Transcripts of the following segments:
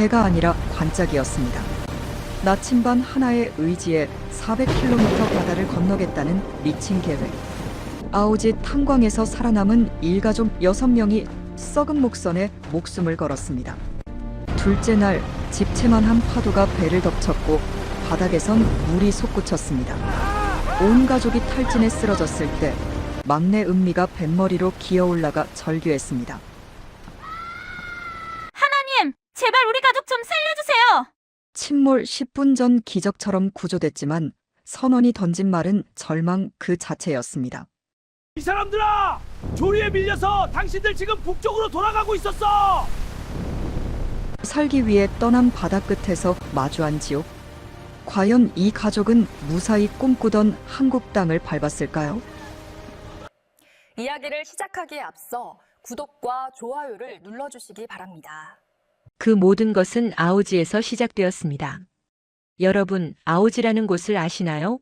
배가 아니라 반짝이었습니다. 나침반 하나의 의지에 400km 바다를 건너겠다는 미친 계획. 아오지 탄광에서 살아남은 일가족 6명이 썩은 목선에 목숨을 걸었습니다. 둘째 날 집채만한 파도가 배를 덮쳤고 바닥에선 물이 솟구쳤습니다. 온 가족이 탈진해 쓰러졌을 때 막내 은미가 뱃머리로 기어올라가 절규했습니다. 하나님, 제발 우리 가족 좀 살려주세요. 침몰 10분 전 기적처럼 구조됐지만 선원이 던진 말은 절망 그 자체였습니다. 이 사람들아! 조류에 밀려서 당신들 지금 북쪽으로 돌아가고 있었어! 살기 위해 떠난 바다 끝에서 마주한 지옥. 과연 이 가족은 무사히 꿈꾸던 한국 땅을 밟았을까요? 이야기를 시작하기에 앞서 구독과 좋아요를 눌러주시기 바랍니다. 그 모든 것은 아오지에서 시작되었습니다. 여러분, 아오지라는 곳을 아시나요?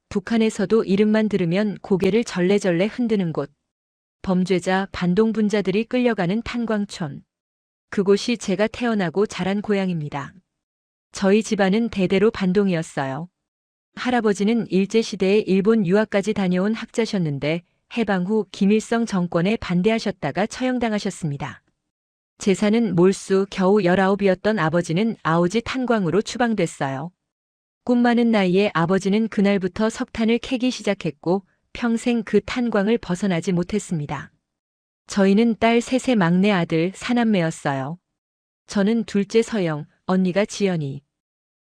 북한에서도 이름만 들으면 고개를 절레절레 흔드는 곳. 범죄자, 반동분자들이 끌려가는 탄광촌. 그곳이 제가 태어나고 자란 고향입니다. 저희 집안은 대대로 반동이었어요. 할아버지는 일제시대에 일본 유학까지 다녀온 학자셨는데 해방 후 김일성 정권에 반대하셨다가 처형당하셨습니다. 재산은 몰수 겨우 19이었던 아버지는 아오지 탄광으로 추방됐어요. 꿈 많은 나이에 아버지는 그날부터 석탄을 캐기 시작했고 평생 그 탄광을 벗어나지 못했습니다. 저희는 딸 셋의 막내 아들 사남매였어요. 저는 둘째 서영, 언니가 지연이.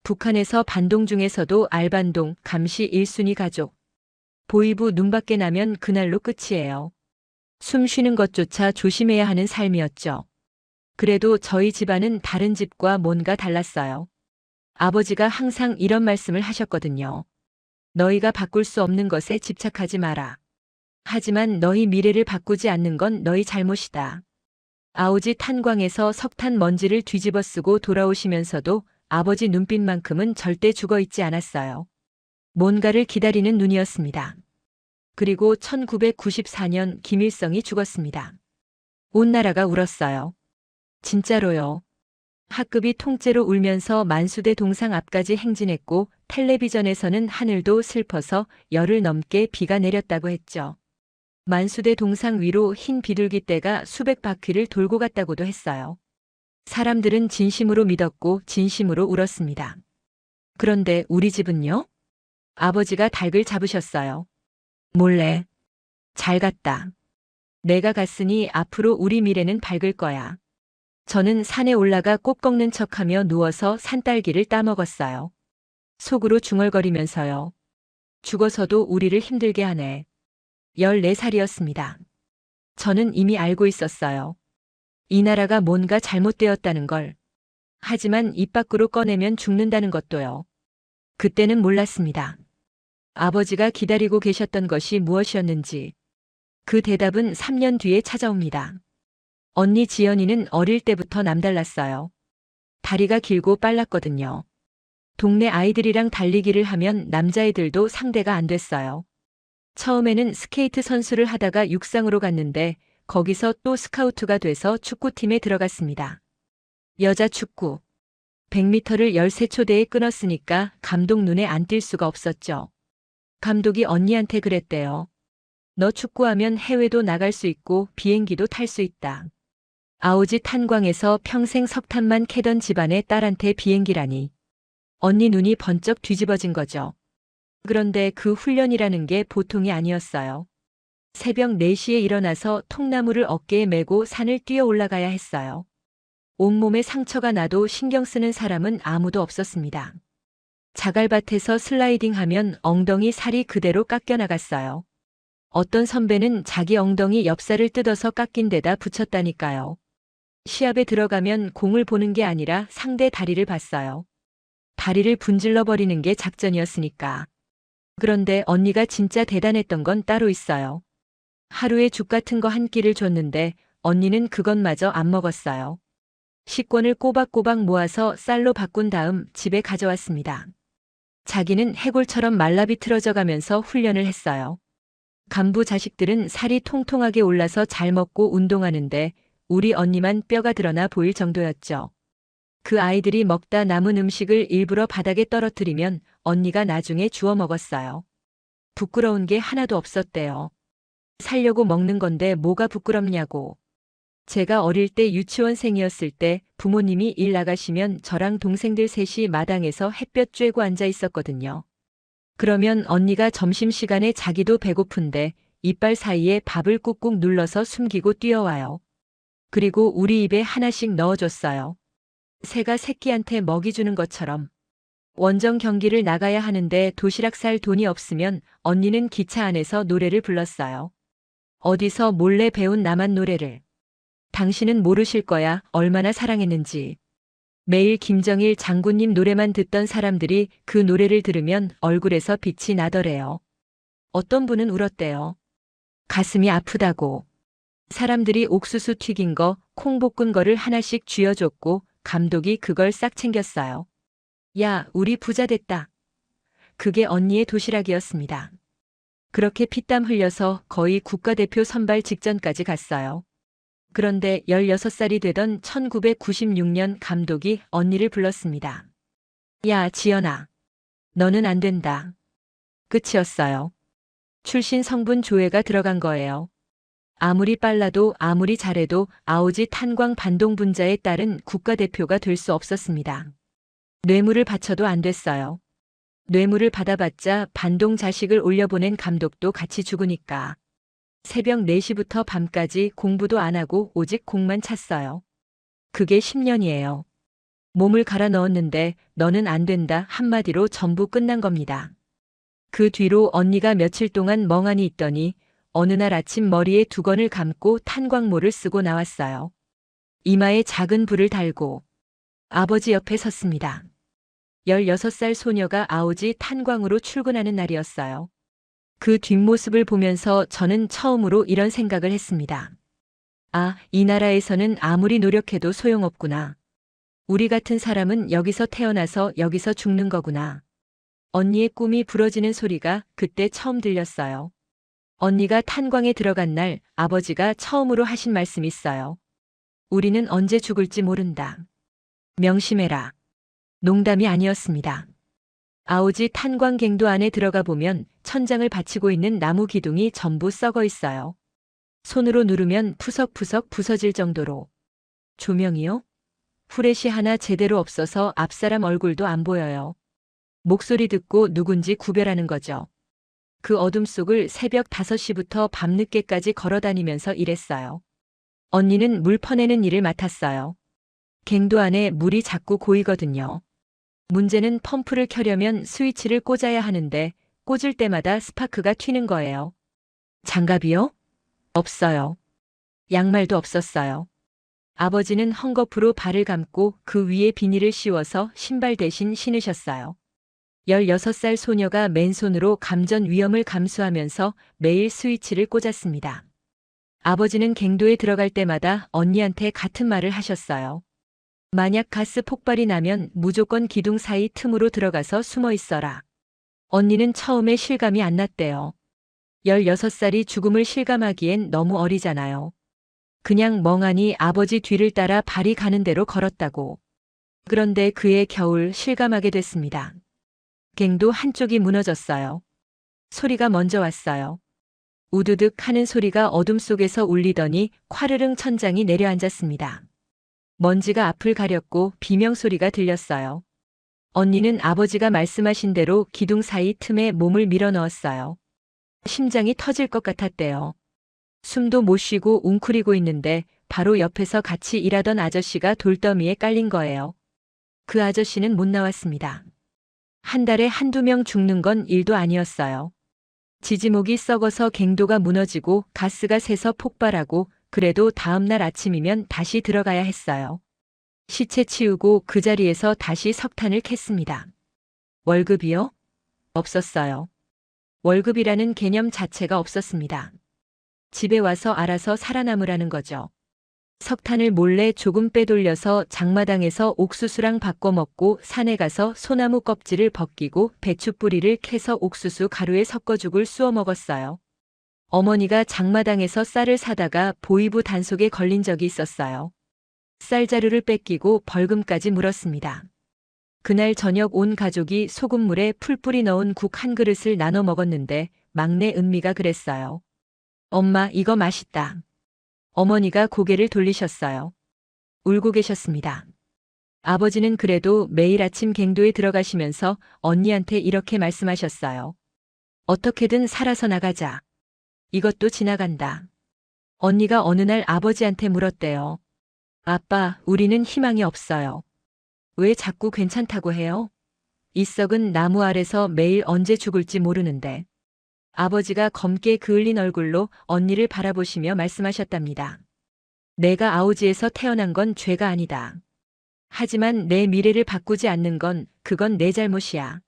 북한에서 반동 중에서도 알반동, 감시 1순위 가족. 보이부 눈밖에 나면 그날로 끝이에요. 숨 쉬는 것조차 조심해야 하는 삶이었죠. 그래도 저희 집안은 다른 집과 뭔가 달랐어요. 아버지가 항상 이런 말씀을 하셨거든요. 너희가 바꿀 수 없는 것에 집착하지 마라. 하지만 너희 미래를 바꾸지 않는 건 너희 잘못이다. 아오지 탄광에서 석탄 먼지를 뒤집어 쓰고 돌아오시면서도 아버지 눈빛만큼은 절대 죽어 있지 않았어요. 뭔가를 기다리는 눈이었습니다. 그리고 1994년 김일성이 죽었습니다. 온 나라가 울었어요. 진짜로요. 학급이 통째로 울면서 만수대 동상 앞까지 행진했고 텔레비전에서는 하늘도 슬퍼서 열흘 넘게 비가 내렸다고 했죠. 만수대 동상 위로 흰 비둘기떼가 수백 바퀴를 돌고 갔다고도 했어요. 사람들은 진심으로 믿었고 진심으로 울었습니다. 그런데 우리 집은요? 아버지가 닭을 잡으셨어요. 몰래. 잘 갔다. 내가 갔으니 앞으로 우리 미래는 밝을 거야. 저는 산에 올라가 꽃 꺾는 척하며 누워서 산딸기를 따먹었어요. 속으로 중얼거리면서요. 죽어서도 우리를 힘들게 하네. 14살이었습니다. 저는 이미 알고 있었어요. 이 나라가 뭔가 잘못되었다는 걸. 하지만 입 밖으로 꺼내면 죽는다는 것도요. 그때는 몰랐습니다. 아버지가 기다리고 계셨던 것이 무엇이었는지. 그 대답은 3년 뒤에 찾아옵니다. 언니 지연이는 어릴 때부터 남달랐어요. 다리가 길고 빨랐거든요. 동네 아이들이랑 달리기를 하면 남자애들도 상대가 안 됐어요. 처음에는 스케이트 선수를 하다가 육상으로 갔는데 거기서 또 스카우트가 돼서 축구팀에 들어갔습니다. 여자 축구. 100m를 13초대에 끊었으니까 감독 눈에 안 띌 수가 없었죠. 감독이 언니한테 그랬대요. 너 축구하면 해외도 나갈 수 있고 비행기도 탈 수 있다. 아오지 탄광에서 평생 석탄만 캐던 집안의 딸한테 비행기라니. 언니 눈이 번쩍 뒤집어진 거죠. 그런데 그 훈련이라는 게 보통이 아니었어요. 새벽 4시에 일어나서 통나무를 어깨에 메고 산을 뛰어 올라가야 했어요. 온몸에 상처가 나도 신경 쓰는 사람은 아무도 없었습니다. 자갈밭에서 슬라이딩하면 엉덩이 살이 그대로 깎여 나갔어요. 어떤 선배는 자기 엉덩이 엽살을 뜯어서 깎인 데다 붙였다니까요. 시합에 들어가면 공을 보는 게 아니라 상대 다리를 봤어요. 다리를 분질러 버리는 게 작전이었으니까. 그런데 언니가 진짜 대단했던 건 따로 있어요. 하루에 죽 같은 거 한 끼를 줬는데 언니는 그것마저 안 먹었어요. 식권을 꼬박꼬박 모아서 쌀로 바꾼 다음 집에 가져왔습니다. 자기는 해골처럼 말라비틀어져 가면서 훈련을 했어요. 간부 자식들은 살이 통통하게 올라서 잘 먹고 운동하는데 우리 언니만 뼈가 드러나 보일 정도였죠. 그 아이들이 먹다 남은 음식을 일부러 바닥에 떨어뜨리면 언니가 나중에 주워 먹었어요. 부끄러운 게 하나도 없었대요. 살려고 먹는 건데 뭐가 부끄럽냐고. 제가 어릴 때 유치원생이었을 때 부모님이 일 나가시면 저랑 동생들 셋이 마당에서 햇볕 쬐고 앉아 있었거든요. 그러면 언니가 점심시간에 자기도 배고픈데 이빨 사이에 밥을 꾹꾹 눌러서 숨기고 뛰어와요. 그리고 우리 입에 하나씩 넣어줬어요. 새가 새끼한테 먹이 주는 것처럼. 원정 경기를 나가야 하는데 도시락 살 돈이 없으면 언니는 기차 안에서 노래를 불렀어요. 어디서 몰래 배운 나만 노래를. 당신은 모르실 거야, 얼마나 사랑했는지. 매일 김정일 장군님 노래만 듣던 사람들이 그 노래를 들으면 얼굴에서 빛이 나더래요. 어떤 분은 울었대요. 가슴이 아프다고. 사람들이 옥수수 튀긴 거, 콩 볶은 거를 하나씩 쥐어줬고 감독이 그걸 싹 챙겼어요. 야, 우리 부자 됐다. 그게 언니의 도시락이었습니다. 그렇게 피땀 흘려서 거의 국가대표 선발 직전까지 갔어요. 그런데 16살이 되던 1996년 감독이 언니를 불렀습니다. 야, 지연아. 너는 안 된다. 끝이었어요. 출신 성분 조회가 들어간 거예요. 아무리 빨라도 아무리 잘해도 아오지 탄광 반동 분자에 따른 국가대표가 될 수 없었습니다. 뇌물을 바쳐도 안 됐어요. 뇌물을 받아봤자 반동 자식을 올려보낸 감독도 같이 죽으니까. 새벽 4시부터 밤까지 공부도 안 하고 오직 공만 찼어요. 그게 10년이에요. 몸을 갈아 넣었는데 너는 안 된다 한마디로 전부 끝난 겁니다. 그 뒤로 언니가 며칠 동안 멍하니 있더니 어느 날 아침 머리에 두건을 감고 탄광모를 쓰고 나왔어요. 이마에 작은 불을 달고 아버지 옆에 섰습니다. 16살 소녀가 아오지 탄광으로 출근하는 날이었어요. 그 뒷모습을 보면서 저는 처음으로 이런 생각을 했습니다. 아, 이 나라에서는 아무리 노력해도 소용없구나. 우리 같은 사람은 여기서 태어나서 여기서 죽는 거구나. 언니의 꿈이 부러지는 소리가 그때 처음 들렸어요. 언니가 탄광에 들어간 날 아버지가 처음으로 하신 말씀이 있어요. 우리는 언제 죽을지 모른다. 명심해라. 농담이 아니었습니다. 아오지 탄광갱도 안에 들어가 보면 천장을 받치고 있는 나무 기둥이 전부 썩어 있어요. 손으로 누르면 푸석푸석 부서질 정도로. 조명이요? 후레쉬 하나 제대로 없어서 앞사람 얼굴도 안 보여요. 목소리 듣고 누군지 구별하는 거죠. 그 어둠 속을 새벽 5시부터 밤늦게까지 걸어다니면서 일했어요. 언니는 물 퍼내는 일을 맡았어요. 갱도 안에 물이 자꾸 고이거든요. 문제는 펌프를 켜려면 스위치를 꽂아야 하는데 꽂을 때마다 스파크가 튀는 거예요. 장갑이요? 없어요. 양말도 없었어요. 아버지는 헝겊으로 발을 감고 그 위에 비닐을 씌워서 신발 대신 신으셨어요. 16살 소녀가 맨손으로 감전 위험을 감수하면서 매일 스위치를 꽂았습니다. 아버지는 갱도에 들어갈 때마다 언니한테 같은 말을 하셨어요. 만약 가스 폭발이 나면 무조건 기둥 사이 틈으로 들어가서 숨어 있어라. 언니는 처음에 실감이 안 났대요. 16살이 죽음을 실감하기엔 너무 어리잖아요. 그냥 멍하니 아버지 뒤를 따라 발이 가는 대로 걸었다고. 그런데 그해 겨울 실감하게 됐습니다. 갱도 한쪽이 무너졌어요. 소리가 먼저 왔어요. 우두둑 하는 소리가 어둠 속에서 울리더니 콰르릉 천장이 내려앉았습니다. 먼지가 앞을 가렸고 비명소리가 들렸어요. 언니는 아버지가 말씀하신 대로 기둥 사이 틈에 몸을 밀어 넣었어요. 심장이 터질 것 같았대요. 숨도 못 쉬고 웅크리고 있는데 바로 옆에서 같이 일하던 아저씨가 돌더미에 깔린 거예요. 그 아저씨는 못 나왔습니다. 한 달에 한두 명 죽는 건 일도 아니었어요. 지지목이 썩어서 갱도가 무너지고 가스가 새서 폭발하고 그래도 다음 날 아침이면 다시 들어가야 했어요. 시체 치우고 그 자리에서 다시 석탄을 캤습니다. 월급이요? 없었어요. 월급이라는 개념 자체가 없었습니다. 집에 와서 알아서 살아남으라는 거죠. 석탄을 몰래 조금 빼돌려서 장마당에서 옥수수랑 바꿔 먹고 산에 가서 소나무 껍질을 벗기고 배추 뿌리를 캐서 옥수수 가루에 섞어 죽을 쑤어 먹었어요. 어머니가 장마당에서 쌀을 사다가 보이부 단속에 걸린 적이 있었어요. 쌀자루를 뺏기고 벌금까지 물었습니다. 그날 저녁 온 가족이 소금물에 풀뿌리 넣은 국 한 그릇을 나눠 먹었는데 막내 은미가 그랬어요. 엄마, 이거 맛있다. 어머니가 고개를 돌리셨어요. 울고 계셨습니다. 아버지는 그래도 매일 아침 갱도에 들어가시면서 언니한테 이렇게 말씀하셨어요. 어떻게든 살아서 나가자. 이것도 지나간다. 언니가 어느 날 아버지한테 물었대요. 아빠, 우리는 희망이 없어요. 왜 자꾸 괜찮다고 해요? 이 썩은 나무 아래서 매일 언제 죽을지 모르는데. 아버지가 검게 그을린 얼굴로 언니를 바라보시며 말씀하셨답니다. 내가 아오지에서 태어난 건 죄가 아니다. 하지만 내 미래를 바꾸지 않는 건 그건 내 잘못이야.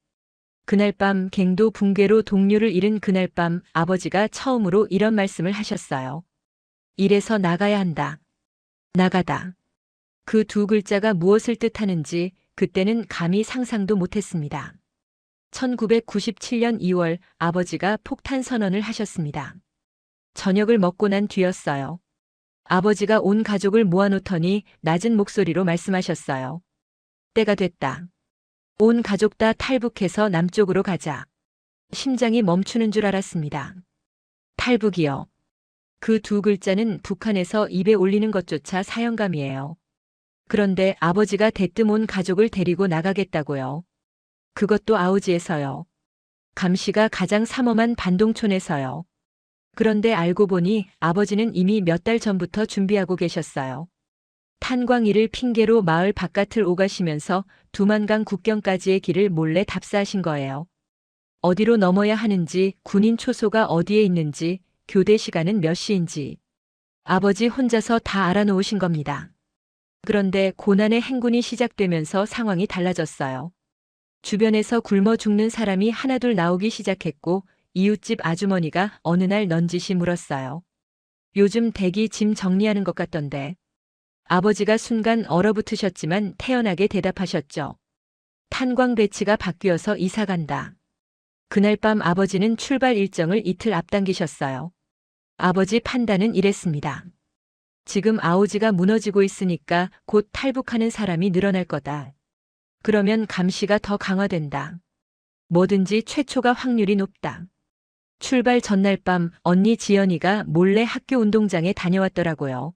그날 밤 갱도 붕괴로 동료를 잃은 그날 밤 아버지가 처음으로 이런 말씀을 하셨어요. 이래서 나가야 한다. 나가다. 그 두 글자가 무엇을 뜻하는지 그때는 감히 상상도 못했습니다. 1997년 2월 아버지가 폭탄 선언을 하셨습니다. 저녁을 먹고 난 뒤였어요. 아버지가 온 가족을 모아놓더니 낮은 목소리로 말씀하셨어요. 때가 됐다. 온 가족 다 탈북해서 남쪽으로 가자. 심장이 멈추는 줄 알았습니다. 탈북이요. 그 두 글자는 북한에서 입에 올리는 것조차 사형감이에요. 그런데 아버지가 대뜸 온 가족을 데리고 나가겠다고요. 그것도 아오지에서요. 감시가 가장 삼엄한 반동촌에서요. 그런데 알고 보니 아버지는 이미 몇 달 전부터 준비하고 계셨어요. 탄광일을 핑계로 마을 바깥을 오가시면서 두만강 국경까지의 길을 몰래 답사하신 거예요. 어디로 넘어야 하는지, 군인 초소가 어디에 있는지, 교대 시간은 몇 시인지. 아버지 혼자서 다 알아놓으신 겁니다. 그런데 고난의 행군이 시작되면서 상황이 달라졌어요. 주변에서 굶어 죽는 사람이 하나둘 나오기 시작했고 이웃집 아주머니가 어느 날 넌지시 물었어요. 요즘 댁이 짐 정리하는 것 같던데. 아버지가 순간 얼어붙으셨지만 태연하게 대답하셨죠. 탄광 배치가 바뀌어서 이사 간다. 그날 밤 아버지는 출발 일정을 이틀 앞당기셨어요. 아버지 판단은 이랬습니다. 지금 아오지가 무너지고 있으니까 곧 탈북하는 사람이 늘어날 거다. 그러면 감시가 더 강화된다. 뭐든지 최초가 확률이 높다. 출발 전날 밤 언니 지연이가 몰래 학교 운동장에 다녀왔더라고요.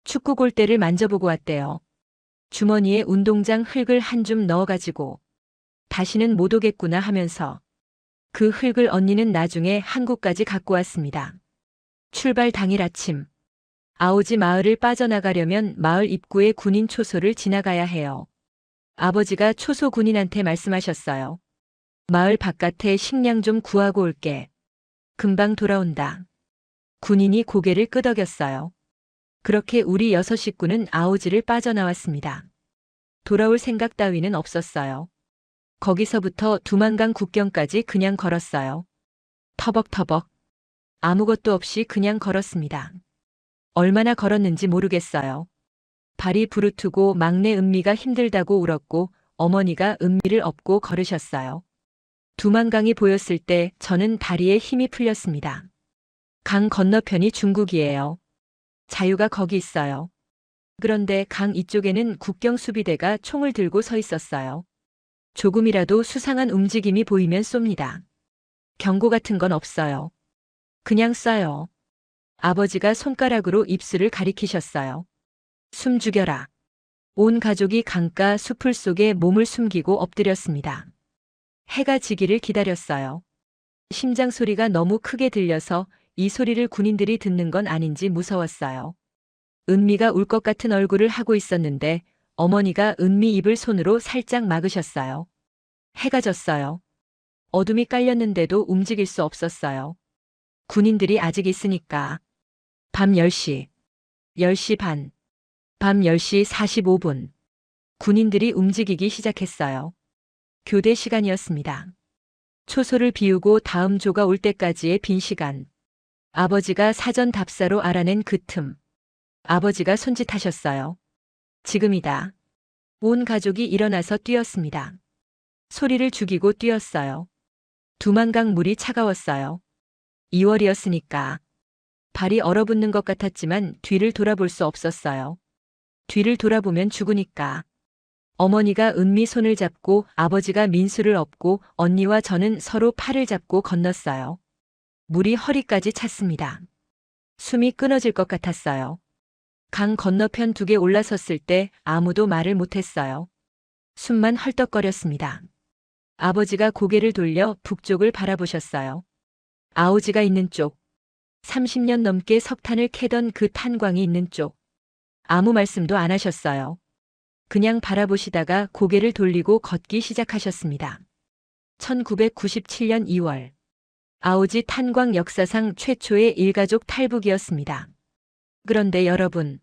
축구 골대를 만져보고 왔대요. 주머니에 운동장 흙을 한 줌 넣어가지고 다시는 못 오겠구나 하면서 그 흙을 언니는 나중에 한국까지 갖고 왔습니다. 출발 당일 아침 아오지 마을을 빠져나가려면 마을 입구의 군인 초소를 지나가야 해요. 아버지가 초소 군인한테 말씀하셨어요. 마을 바깥에 식량 좀 구하고 올게. 금방 돌아온다. 군인이 고개를 끄덕였어요. 그렇게 우리 6 식구는 아오지를 빠져나왔습니다. 돌아올 생각 따위는 없었어요. 거기서부터 두만강 국경까지 그냥 걸었어요. 터벅터벅. 아무것도 없이 그냥 걸었습니다. 얼마나 걸었는지 모르겠어요. 발이 부르트고 막내 은미가 힘들다고 울었고 어머니가 은미를 업고 걸으셨어요. 두만강이 보였을 때 저는 다리에 힘이 풀렸습니다. 강 건너편이 중국이에요. 자유가 거기 있어요. 그런데 강 이쪽에는 국경수비대가 총을 들고 서 있었어요. 조금이라도 수상한 움직임이 보이면 쏩니다. 경고 같은 건 없어요. 그냥 쏴요. 아버지가 손가락으로 입술을 가리키셨어요. 숨 죽여라. 온 가족이 강가 수풀 속에 몸을 숨기고 엎드렸습니다. 해가 지기를 기다렸어요. 심장 소리가 너무 크게 들려서 이 소리를 군인들이 듣는 건 아닌지 무서웠어요. 은미가 울 것 같은 얼굴을 하고 있었는데 어머니가 은미 입을 손으로 살짝 막으셨어요. 해가 졌어요. 어둠이 깔렸는데도 움직일 수 없었어요. 군인들이 아직 있으니까. 밤 10시, 10시 반, 밤 10시 45분. 군인들이 움직이기 시작했어요. 교대 시간이었습니다. 초소를 비우고 다음 조가 올 때까지의 빈 시간. 아버지가 사전 답사로 알아낸 그 틈. 아버지가 손짓하셨어요. 지금이다. 온 가족이 일어나서 뛰었습니다. 소리를 죽이고 뛰었어요. 두만강 물이 차가웠어요. 2월이었으니까. 발이 얼어붙는 것 같았지만 뒤를 돌아볼 수 없었어요. 뒤를 돌아보면 죽으니까. 어머니가 은미 손을 잡고 아버지가 민수를 업고 언니와 저는 서로 팔을 잡고 건넜어요. 물이 허리까지 찼습니다. 숨이 끊어질 것 같았어요. 강 건너편 두 개 올라섰을 때 아무도 말을 못했어요. 숨만 헐떡거렸습니다. 아버지가 고개를 돌려 북쪽을 바라보셨어요. 아오지가 있는 쪽, 30년 넘게 석탄을 캐던 그 탄광이 있는 쪽. 아무 말씀도 안 하셨어요. 그냥 바라보시다가 고개를 돌리고 걷기 시작하셨습니다. 1997년 2월. 아오지 탄광 역사상 최초의 일가족 탈북이었습니다. 그런데 여러분,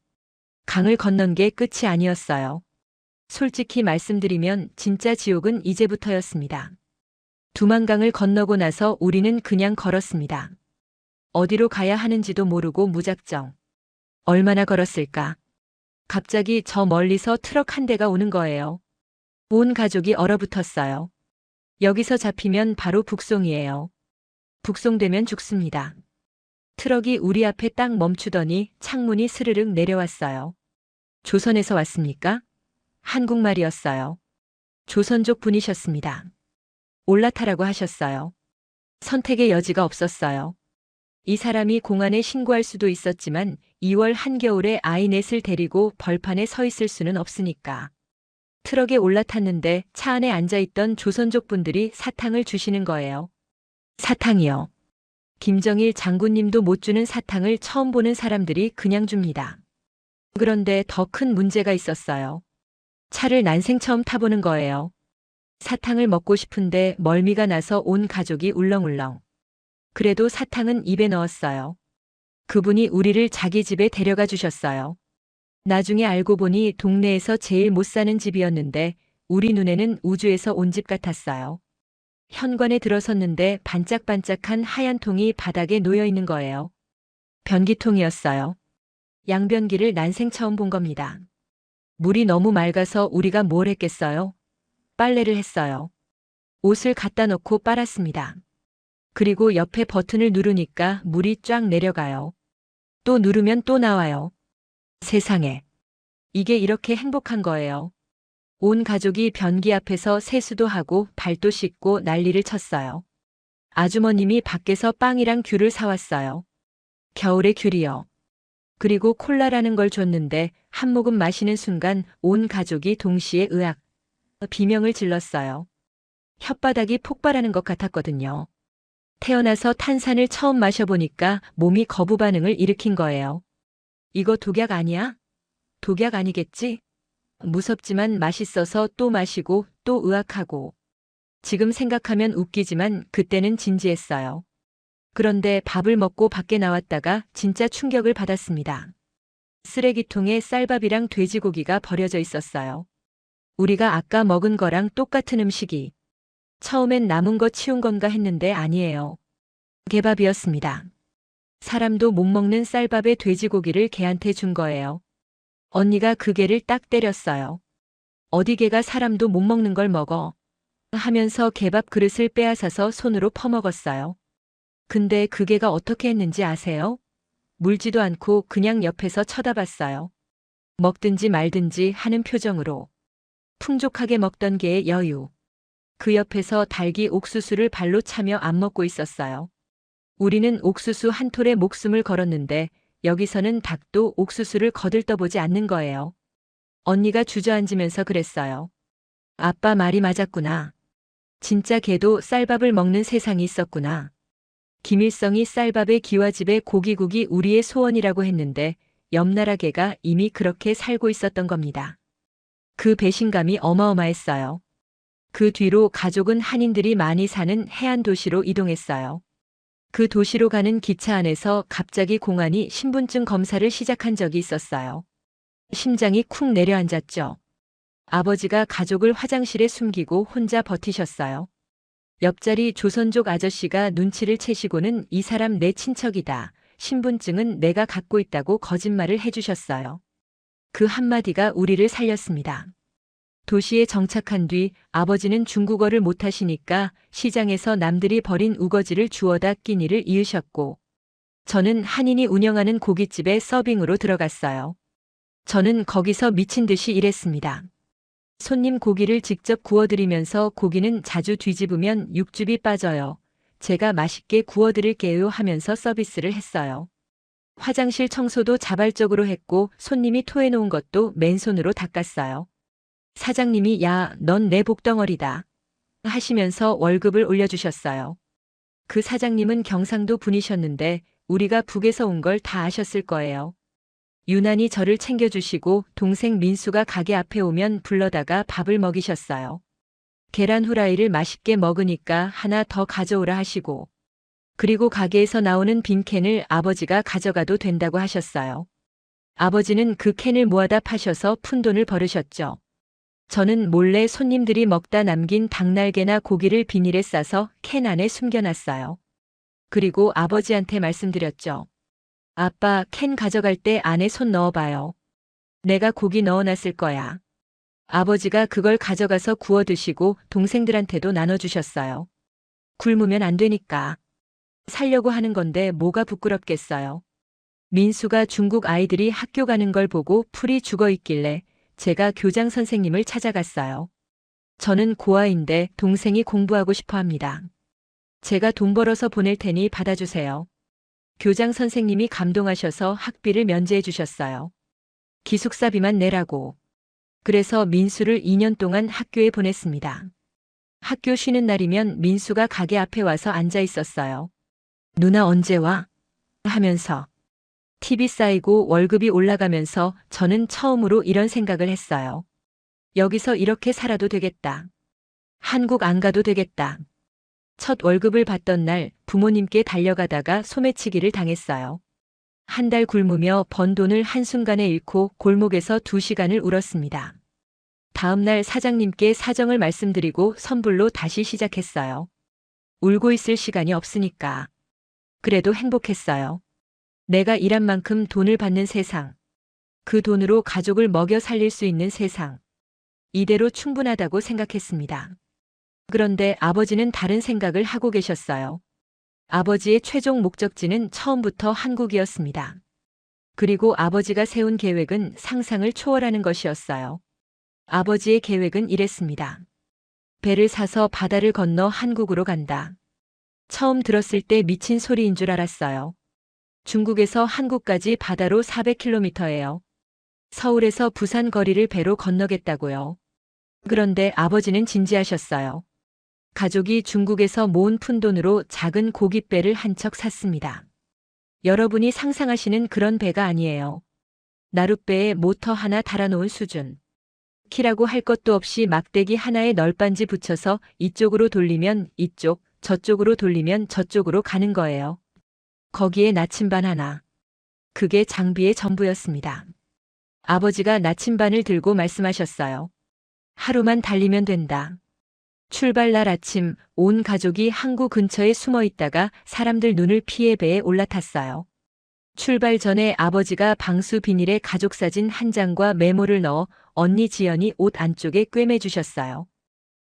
강을 건넌 게 끝이 아니었어요. 솔직히 말씀드리면 진짜 지옥은 이제부터였습니다. 두만강을 건너고 나서 우리는 그냥 걸었습니다. 어디로 가야 하는지도 모르고 무작정. 얼마나 걸었을까? 갑자기 저 멀리서 트럭 한 대가 오는 거예요. 온 가족이 얼어붙었어요. 여기서 잡히면 바로 북송이에요. 북송되면 죽습니다. 트럭이 우리 앞에 딱 멈추더니 창문이 스르륵 내려왔어요. 조선에서 왔습니까? 한국말이었어요. 조선족 분이셨습니다. 올라타라고 하셨어요. 선택의 여지가 없었어요. 이 사람이 공안에 신고할 수도 있었지만 2월 한겨울에 아이 넷을 데리고 벌판에 서 있을 수는 없으니까. 트럭에 올라탔는데 차 안에 앉아있던 조선족 분들이 사탕을 주시는 거예요. 사탕이요. 김정일 장군님도 못 주는 사탕을 처음 보는 사람들이 그냥 줍니다. 그런데 더 큰 문제가 있었어요. 차를 난생 처음 타보는 거예요. 사탕을 먹고 싶은데 멀미가 나서 온 가족이 울렁울렁. 그래도 사탕은 입에 넣었어요. 그분이 우리를 자기 집에 데려가 주셨어요. 나중에 알고 보니 동네에서 제일 못 사는 집이었는데 우리 눈에는 우주에서 온 집 같았어요. 현관에 들어섰는데 반짝반짝한 하얀 통이 바닥에 놓여 있는 거예요. 변기통이었어요. 양변기를 난생 처음 본 겁니다. 물이 너무 맑아서 우리가 뭘 했겠어요? 빨래를 했어요. 옷을 갖다 놓고 빨았습니다. 그리고 옆에 버튼을 누르니까 물이 쫙 내려가요. 또 누르면 또 나와요. 세상에. 이게 이렇게 행복한 거예요. 온 가족이 변기 앞에서 세수도 하고 발도 씻고 난리를 쳤어요. 아주머님이 밖에서 빵이랑 귤을 사왔어요. 겨울에 귤이요. 그리고 콜라라는 걸 줬는데 한 모금 마시는 순간 온 가족이 동시에 으악 비명을 질렀어요. 혓바닥이 폭발하는 것 같았거든요. 태어나서 탄산을 처음 마셔보니까 몸이 거부 반응을 일으킨 거예요. 이거 독약 아니야? 독약 아니겠지? 무섭지만 맛있어서 또 마시고 또 으악하고. 지금 생각하면 웃기지만 그때는 진지했어요. 그런데 밥을 먹고 밖에 나왔다가 진짜 충격을 받았습니다. 쓰레기통에 쌀밥이랑 돼지고기가 버려져 있었어요. 우리가 아까 먹은 거랑 똑같은 음식이. 처음엔 남은 거 치운 건가 했는데 아니에요. 개밥이었습니다. 사람도 못 먹는 쌀밥에 돼지고기를 개한테 준 거예요. 언니가 그 개를 딱 때렸어요. 어디 개가 사람도 못 먹는 걸 먹어. 하면서 개밥 그릇을 빼앗아서 손으로 퍼먹었어요. 근데 그 개가 어떻게 했는지 아세요? 물지도 않고 그냥 옆에서 쳐다봤어요. 먹든지 말든지 하는 표정으로. 풍족하게 먹던 개의 여유. 그 옆에서 닭이 옥수수를 발로 차며 안 먹고 있었어요. 우리는 옥수수 한 톨에 목숨을 걸었는데 여기서는 닭도 옥수수를 거들떠보지 않는 거예요. 언니가 주저앉으면서 그랬어요. 아빠 말이 맞았구나. 진짜 개도 쌀밥을 먹는 세상이 있었구나. 김일성이 쌀밥에 기와집에 고기국이 우리의 소원이라고 했는데 옆나라 개가 이미 그렇게 살고 있었던 겁니다. 그 배신감이 어마어마했어요. 그 뒤로 가족은 한인들이 많이 사는 해안 도시로 이동했어요. 그 도시로 가는 기차 안에서 갑자기 공안이 신분증 검사를 시작한 적이 있었어요. 심장이 쿵 내려앉았죠. 아버지가 가족을 화장실에 숨기고 혼자 버티셨어요. 옆자리 조선족 아저씨가 눈치를 채시고는 이 사람 내 친척이다. 신분증은 내가 갖고 있다고 거짓말을 해주셨어요. 그 한마디가 우리를 살렸습니다. 도시에 정착한 뒤 아버지는 중국어를 못하시니까 시장에서 남들이 버린 우거지를 주워다 끼니를 이으셨고 저는 한인이 운영하는 고깃집에 서빙으로 들어갔어요. 저는 거기서 미친 듯이 일했습니다. 손님 고기를 직접 구워드리면서 고기는 자주 뒤집으면 육즙이 빠져요. 제가 맛있게 구워드릴게요 하면서 서비스를 했어요. 화장실 청소도 자발적으로 했고 손님이 토해놓은 것도 맨손으로 닦았어요. 사장님이 야, 넌 내 복덩어리다 하시면서 월급을 올려주셨어요. 그 사장님은 경상도 분이셨는데 우리가 북에서 온 걸 다 아셨을 거예요. 유난히 저를 챙겨주시고 동생 민수가 가게 앞에 오면 불러다가 밥을 먹이셨어요. 계란 후라이를 맛있게 먹으니까 하나 더 가져오라 하시고 그리고 가게에서 나오는 빈 캔을 아버지가 가져가도 된다고 하셨어요. 아버지는 그 캔을 모아다 파셔서 푼돈을 벌으셨죠. 저는 몰래 손님들이 먹다 남긴 닭날개나 고기를 비닐에 싸서 캔 안에 숨겨놨어요. 그리고 아버지한테 말씀드렸죠. 아빠, 캔 가져갈 때 안에 손 넣어봐요. 내가 고기 넣어놨을 거야. 아버지가 그걸 가져가서 구워 드시고 동생들한테도 나눠주셨어요. 굶으면 안 되니까. 살려고 하는 건데 뭐가 부끄럽겠어요. 민수가 중국 아이들이 학교 가는 걸 보고 풀이 죽어 있길래 제가 교장 선생님을 찾아갔어요. 저는 고아인데 동생이 공부하고 싶어 합니다. 제가 돈 벌어서 보낼 테니 받아주세요. 교장 선생님이 감동하셔서 학비를 면제해 주셨어요. 기숙사비만 내라고. 그래서 민수를 2년 동안 학교에 보냈습니다. 학교 쉬는 날이면 민수가 가게 앞에 와서 앉아 있었어요. 누나 언제 와? 하면서. 팁이 쌓이고 월급이 올라가면서 저는 처음으로 이런 생각을 했어요. 여기서 이렇게 살아도 되겠다. 한국 안 가도 되겠다. 첫 월급을 받던 날 부모님께 달려가다가 소매치기를 당했어요. 한 달 굶으며 번 돈을 한순간에 잃고 골목에서 2시간을 울었습니다. 다음 날 사장님께 사정을 말씀드리고 선불로 다시 시작했어요. 울고 있을 시간이 없으니까. 그래도 행복했어요. 내가 일한 만큼 돈을 받는 세상. 그 돈으로 가족을 먹여 살릴 수 있는 세상. 이대로 충분하다고 생각했습니다. 그런데 아버지는 다른 생각을 하고 계셨어요. 아버지의 최종 목적지는 처음부터 한국이었습니다. 그리고 아버지가 세운 계획은 상상을 초월하는 것이었어요. 아버지의 계획은 이랬습니다. 배를 사서 바다를 건너 한국으로 간다. 처음 들었을 때 미친 소리인 줄 알았어요. 중국에서 한국까지 바다로 400km예요. 서울에서 부산 거리를 배로 건너겠다고요. 그런데 아버지는 진지하셨어요. 가족이 중국에서 모은 푼돈으로 작은 고깃배를 한 척 샀습니다. 여러분이 상상하시는 그런 배가 아니에요. 나룻배에 모터 하나 달아놓은 수준. 키라고 할 것도 없이 막대기 하나에 널빤지 붙여서 이쪽으로 돌리면 이쪽, 저쪽으로 돌리면 저쪽으로 가는 거예요. 거기에 나침반 하나. 그게 장비의 전부였습니다. 아버지가 나침반을 들고 말씀하셨어요. 하루만 달리면 된다. 출발 날 아침 온 가족이 항구 근처에 숨어 있다가 사람들 눈을 피해 배에 올라탔어요. 출발 전에 아버지가 방수 비닐에 가족 사진 한 장과 메모를 넣어 언니 지연이 옷 안쪽에 꿰매 주셨어요.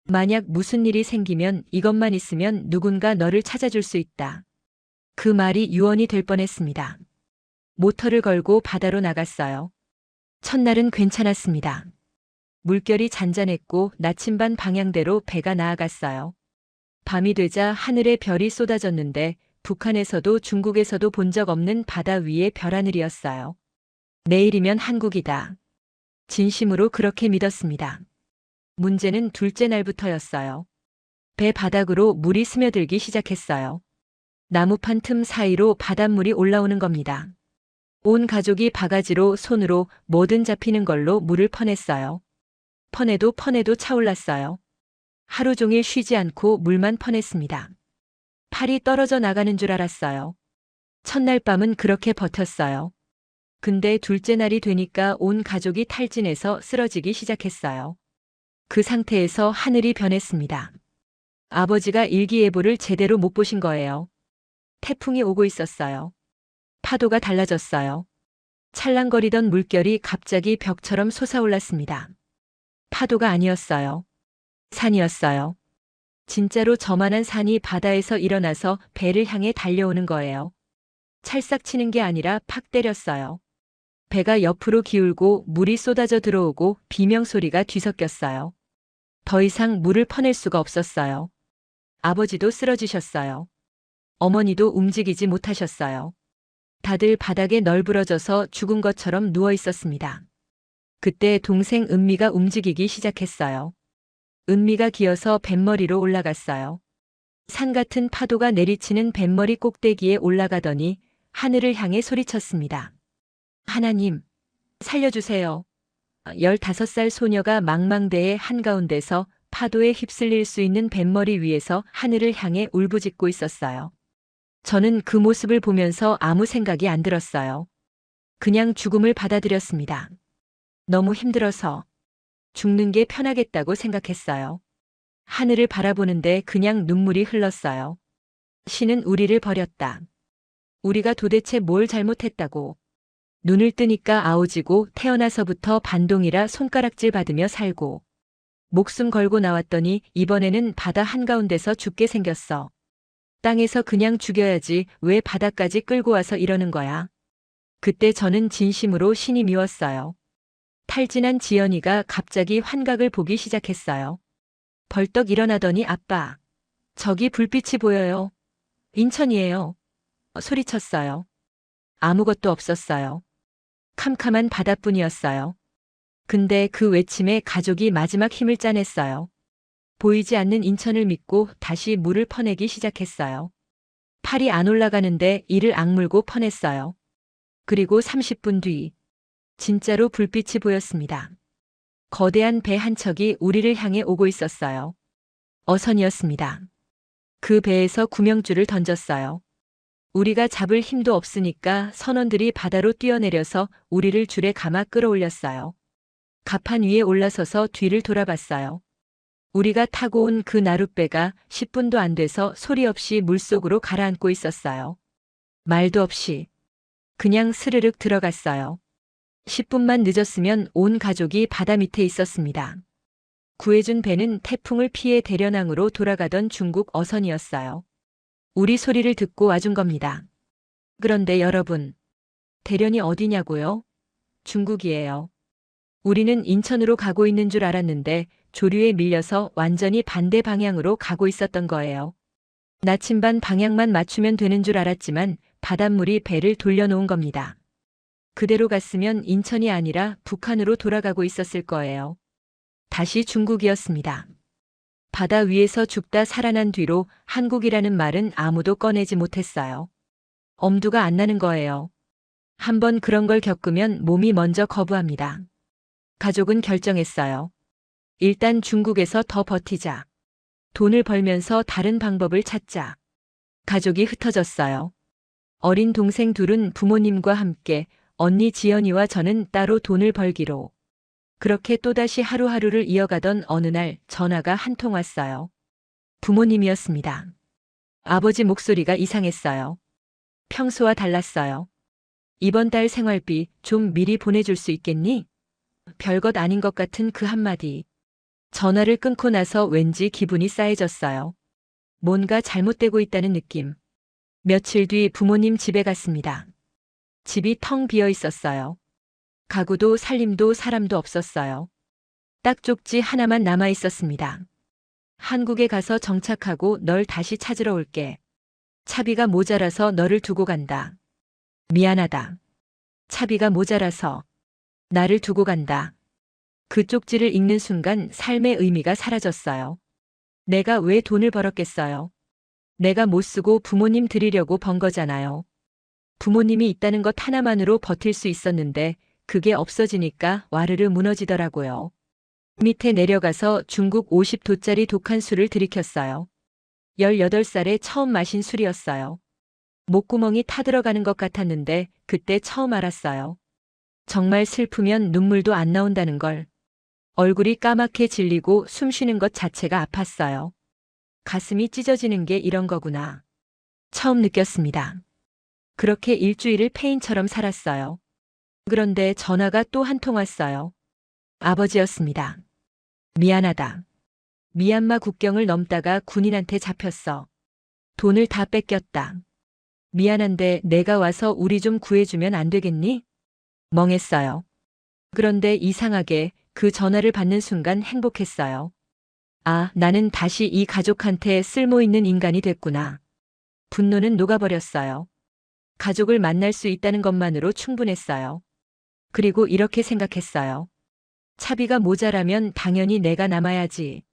만약 무슨 일이 생기면 이것만 있으면 누군가 너를 찾아줄 수 있다. 그 말이 유언이 될 뻔했습니다. 모터를 걸고 바다로 나갔어요. 첫날은 괜찮았습니다. 물결이 잔잔했고 나침반 방향대로 배가 나아갔어요. 밤이 되자 하늘에 별이 쏟아졌는데 북한에서도 중국에서도 본 적 없는 바다 위의 별하늘이었어요. 내일이면 한국이다. 진심으로 그렇게 믿었습니다. 문제는 둘째 날부터였어요. 배 바닥으로 물이 스며들기 시작했어요. 나무판 틈 사이로 바닷물이 올라오는 겁니다. 온 가족이 바가지로 손으로 뭐든 잡히는 걸로 물을 퍼냈어요. 퍼내도 차올랐어요. 하루 종일 쉬지 않고 물만 퍼냈습니다. 팔이 떨어져 나가는 줄 알았어요. 첫날 밤은 그렇게 버텼어요. 근데 둘째 날이 되니까 온 가족이 탈진해서 쓰러지기 시작했어요. 그 상태에서 하늘이 변했습니다. 아버지가 일기예보를 제대로 못 보신 거예요. 태풍이 오고 있었어요. 파도가 달라졌어요. 찰랑거리던 물결이 갑자기 벽처럼 솟아올랐습니다. 파도가 아니었어요. 산이었어요. 진짜로 저만한 산이 바다에서 일어나서 배를 향해 달려오는 거예요. 찰싹 치는 게 아니라 팍 때렸어요. 배가 옆으로 기울고 물이 쏟아져 들어오고 비명소리가 뒤섞였어요. 더 이상 물을 퍼낼 수가 없었어요. 아버지도 쓰러지셨어요. 어머니도 움직이지 못하셨어요. 다들 바닥에 널브러져서 죽은 것처럼 누워 있었습니다. 그때 동생 은미가 움직이기 시작했어요. 은미가 기어서 뱃머리로 올라갔어요. 산 같은 파도가 내리치는 뱃머리 꼭대기에 올라가더니 하늘을 향해 소리쳤습니다. 하나님, 살려주세요. 15살 소녀가 망망대해 한가운데서 파도에 휩쓸릴 수 있는 뱃머리 위에서 하늘을 향해 울부짖고 있었어요. 저는 그 모습을 보면서 아무 생각이 안 들었어요. 그냥 죽음을 받아들였습니다. 너무 힘들어서 죽는 게 편하겠다고 생각했어요. 하늘을 바라보는데 그냥 눈물이 흘렀어요. 신은 우리를 버렸다. 우리가 도대체 뭘 잘못했다고. 눈을 뜨니까 아오지고 태어나서부터 반동이라 손가락질 받으며 살고 목숨 걸고 나왔더니 이번에는 바다 한가운데서 죽게 생겼어. 땅에서 그냥 죽여야지 왜 바다까지 끌고 와서 이러는 거야. 그때 저는 진심으로 신이 미웠어요. 탈진한 지연이가 갑자기 환각을 보기 시작했어요. 벌떡 일어나더니 아빠, 저기 불빛이 보여요. 인천이에요. 소리쳤어요. 아무것도 없었어요. 캄캄한 바다뿐이었어요. 근데 그 외침에 가족이 마지막 힘을 짜냈어요. 보이지 않는 인천을 믿고 다시 물을 퍼내기 시작했어요. 팔이 안 올라가는데 이를 악물고 퍼냈어요. 그리고 30분 뒤, 진짜로 불빛이 보였습니다. 거대한 배 한 척이 우리를 향해 오고 있었어요. 어선이었습니다. 그 배에서 구명줄을 던졌어요. 우리가 잡을 힘도 없으니까 선원들이 바다로 뛰어내려서 우리를 줄에 감아 끌어올렸어요. 갑판 위에 올라서서 뒤를 돌아봤어요. 우리가 타고 온 그 나룻배가 10분도 안 돼서 소리 없이 물속으로 가라앉고 있었어요. 말도 없이 그냥 스르륵 들어갔어요. 10분만 늦었으면 온 가족이 바다 밑에 있었습니다. 구해준 배는 태풍을 피해 대련항으로 돌아가던 중국 어선이었어요. 우리 소리를 듣고 와준 겁니다. 그런데 여러분, 대련이 어디냐고요? 중국이에요. 우리는 인천으로 가고 있는 줄 알았는데 조류에 밀려서 완전히 반대 방향으로 가고 있었던 거예요. 나침반 방향만 맞추면 되는 줄 알았지만 바닷물이 배를 돌려놓은 겁니다. 그대로 갔으면 인천이 아니라 북한으로 돌아가고 있었을 거예요. 다시 중국이었습니다. 바다 위에서 죽다 살아난 뒤로 한국이라는 말은 아무도 꺼내지 못했어요. 엄두가 안 나는 거예요. 한번 그런 걸 겪으면 몸이 먼저 거부합니다. 가족은 결정했어요. 일단 중국에서 더 버티자. 돈을 벌면서 다른 방법을 찾자. 가족이 흩어졌어요. 어린 동생 둘은 부모님과 함께, 언니 지연이와 저는 따로 돈을 벌기로. 그렇게 또다시 하루하루를 이어가던 어느 날 전화가 한 통 왔어요. 부모님이었습니다. 아버지 목소리가 이상했어요. 평소와 달랐어요. 이번 달 생활비 좀 미리 보내줄 수 있겠니? 별것 아닌 것 같은 그 한마디. 전화를 끊고 나서 왠지 기분이 싸해졌어요. 뭔가 잘못되고 있다는 느낌. 며칠 뒤 부모님 집에 갔습니다. 집이 텅 비어 있었어요. 가구도 살림도 사람도 없었어요. 딱 쪽지 하나만 남아 있었습니다. 한국에 가서 정착하고 널 다시 찾으러 올게. 차비가 모자라서 너를 두고 간다. 미안하다. 차비가 모자라서 나를 두고 간다. 그 쪽지를 읽는 순간 삶의 의미가 사라졌어요. 내가 왜 돈을 벌었겠어요? 내가 못 쓰고 부모님 드리려고 번 거잖아요. 부모님이 있다는 것 하나만으로 버틸 수 있었는데 그게 없어지니까 와르르 무너지더라고요. 밑에 내려가서 중국 50도짜리 독한 술을 들이켰어요. 18살에 처음 마신 술이었어요. 목구멍이 타들어가는 것 같았는데 그때 처음 알았어요. 정말 슬프면 눈물도 안 나온다는 걸. 얼굴이 까맣게 질리고 숨 쉬는 것 자체가 아팠어요. 가슴이 찢어지는 게 이런 거구나. 처음 느꼈습니다. 그렇게 일주일을 폐인처럼 살았어요. 그런데 전화가 또 한 통 왔어요. 아버지였습니다. 미안하다. 미얀마 국경을 넘다가 군인한테 잡혔어. 돈을 다 뺏겼다. 미안한데 내가 와서 우리 좀 구해주면 안 되겠니? 멍했어요. 그런데 이상하게 그 전화를 받는 순간 행복했어요. 아, 나는 다시 이 가족한테 쓸모 있는 인간이 됐구나. 분노는 녹아버렸어요. 가족을 만날 수 있다는 것만으로 충분했어요. 그리고 이렇게 생각했어요. 차비가 모자라면 당연히 내가 남아야지.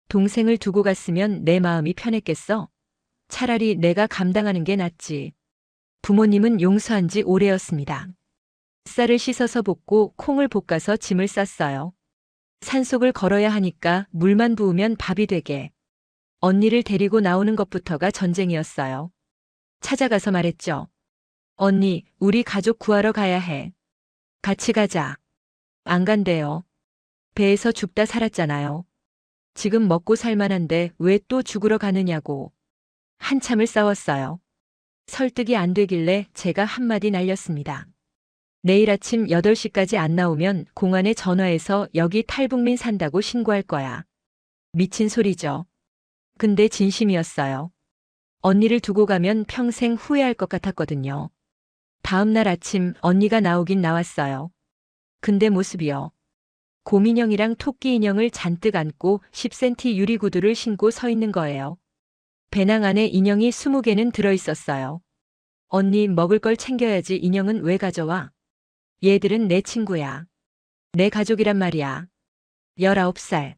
동생을 두고 갔으면 내 마음이 편했겠어? 차라리 내가 감당하는 게 낫지. 부모님은 용서한 지 오래였습니다. 쌀을 씻어서 볶고 콩을 볶아서 짐을 쌌어요. 산속을 걸어야 하니까 물만 부으면 밥이 되게. 언니를 데리고 나오는 것부터가 전쟁이었어요. 찾아가서 말했죠. 언니, 우리 가족 구하러 가야 해. 같이 가자. 안 간대요. 배에서 죽다 살았잖아요. 지금 먹고 살만한데 왜 또 죽으러 가느냐고. 한참을 싸웠어요. 설득이 안 되길래 제가 한마디 날렸습니다. 내일 아침 8시까지 안 나오면 공안에 전화해서 여기 탈북민 산다고 신고할 거야. 미친 소리죠. 근데 진심이었어요. 언니를 두고 가면 평생 후회할 것 같았거든요. 다음 날 아침 언니가 나오긴 나왔어요. 근데 모습이요. 곰인형이랑 토끼 인형을 잔뜩 안고 10cm 유리구두를 신고 서 있는 거예요. 배낭 안에 인형이 20개는 들어있었어요. 언니 먹을 걸 챙겨야지 인형은 왜 가져와? 얘들은 내 친구야. 내 가족이란 말이야. 19살.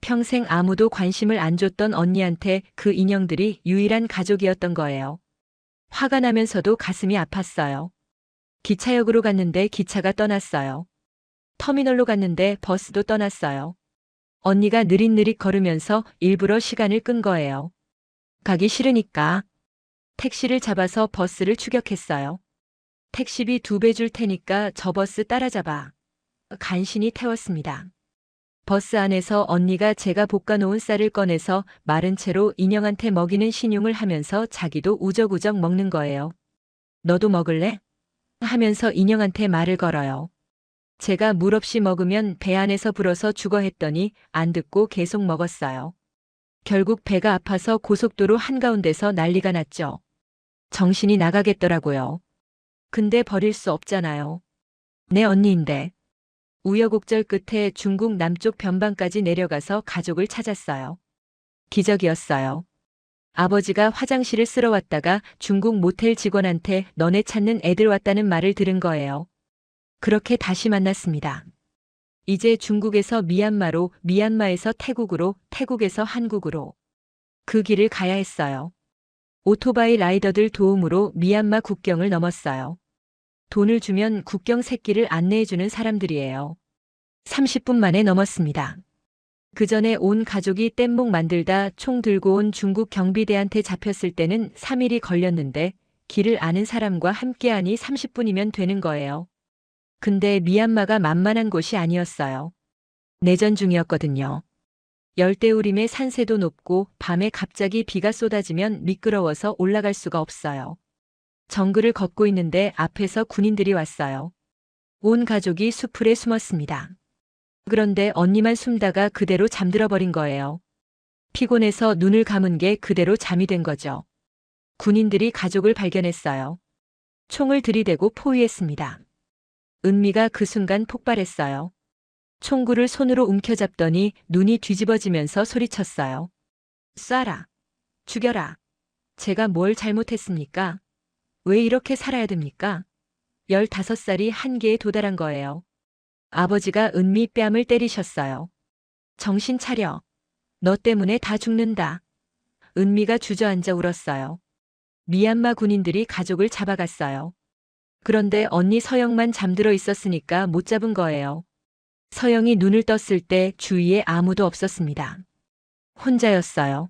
평생 아무도 관심을 안 줬던 언니한테 그 인형들이 유일한 가족이었던 거예요. 화가 나면서도 가슴이 아팠어요. 기차역으로 갔는데 기차가 떠났어요. 터미널로 갔는데 버스도 떠났어요. 언니가 느릿느릿 걸으면서 일부러 시간을 끈 거예요. 가기 싫으니까. 택시를 잡아서 버스를 추격했어요. 택시비 2배 줄 테니까 저 버스 따라잡아. 간신히 태웠습니다. 버스 안에서 언니가 제가 볶아놓은 쌀을 꺼내서 마른 채로 인형한테 먹이는 신용을 하면서 자기도 우적우적 먹는 거예요. 너도 먹을래? 하면서 인형한테 말을 걸어요. 제가 물 없이 먹으면 배 안에서 불어서 죽어 했더니 안 듣고 계속 먹었어요. 결국 배가 아파서 고속도로 한가운데서 난리가 났죠. 정신이 나가겠더라고요. 근데 버릴 수 없잖아요. 내 언니인데. 우여곡절 끝에 중국 남쪽 변방까지 내려가서 가족을 찾았어요. 기적이었어요. 아버지가 화장실을 쓸어 왔다가 중국 모텔 직원한테 너네 찾는 애들 왔다는 말을 들은 거예요. 그렇게 다시 만났습니다. 이제 중국에서 미얀마로, 미얀마에서 태국으로, 태국에서 한국으로. 그 길을 가야 했어요. 오토바이 라이더들 도움으로 미얀마 국경을 넘었어요. 돈을 주면 국경 새끼를 안내해주는 사람들이에요. 30분 만에 넘었습니다. 그 전에 온 가족이 뗏목 만들다 총 들고 온 중국 경비대한테 잡혔을 때는 3일이 걸렸는데 길을 아는 사람과 함께하니 30분이면 되는 거예요. 근데 미얀마가 만만한 곳이 아니었어요. 내전 중이었거든요. 열대우림에 산세도 높고 밤에 갑자기 비가 쏟아지면 미끄러워서 올라갈 수가 없어요. 정글을 걷고 있는데 앞에서 군인들이 왔어요. 온 가족이 수풀에 숨었습니다. 그런데 언니만 숨다가 그대로 잠들어 버린 거예요. 피곤해서 눈을 감은 게 그대로 잠이 된 거죠. 군인들이 가족을 발견했어요. 총을 들이대고 포위했습니다. 은미가 그 순간 폭발했어요. 총구를 손으로 움켜잡더니 눈이 뒤집어지면서 소리쳤어요. 쏴라. 죽여라. 제가 뭘 잘못했습니까? 왜 이렇게 살아야 됩니까? 15살이 한계에 도달한 거예요. 아버지가 은미 뺨을 때리셨어요. 정신 차려. 너 때문에 다 죽는다. 은미가 주저앉아 울었어요. 미얀마 군인들이 가족을 잡아갔어요. 그런데 언니 서영만 잠들어 있었으니까 못 잡은 거예요. 서영이 눈을 떴을 때 주위에 아무도 없었습니다. 혼자였어요.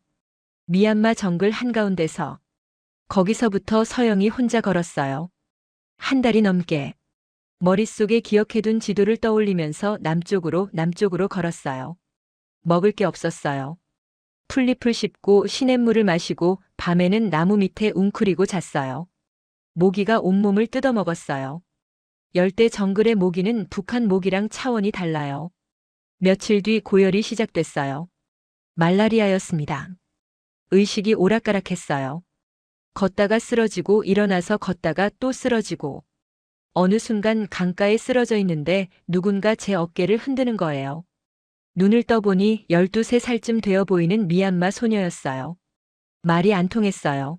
미얀마 정글 한가운데서. 거기서부터 서영이 혼자 걸었어요. 한 달이 넘게. 머릿속에 기억해둔 지도를 떠올리면서 남쪽으로 걸었어요. 먹을 게 없었어요. 풀잎을 씹고 시냇물을 마시고 밤에는 나무 밑에 웅크리고 잤어요. 모기가 온몸을 뜯어먹었어요. 열대 정글의 모기는 북한 모기랑 차원이 달라요. 며칠 뒤 고열이 시작됐어요. 말라리아였습니다. 의식이 오락가락했어요. 걷다가 쓰러지고 일어나서 걷다가 또 쓰러지고. 어느 순간 강가에 쓰러져 있는데 누군가 제 어깨를 흔드는 거예요. 눈을 떠보니 12~13살쯤 되어 보이는 미얀마 소녀였어요. 말이 안 통했어요.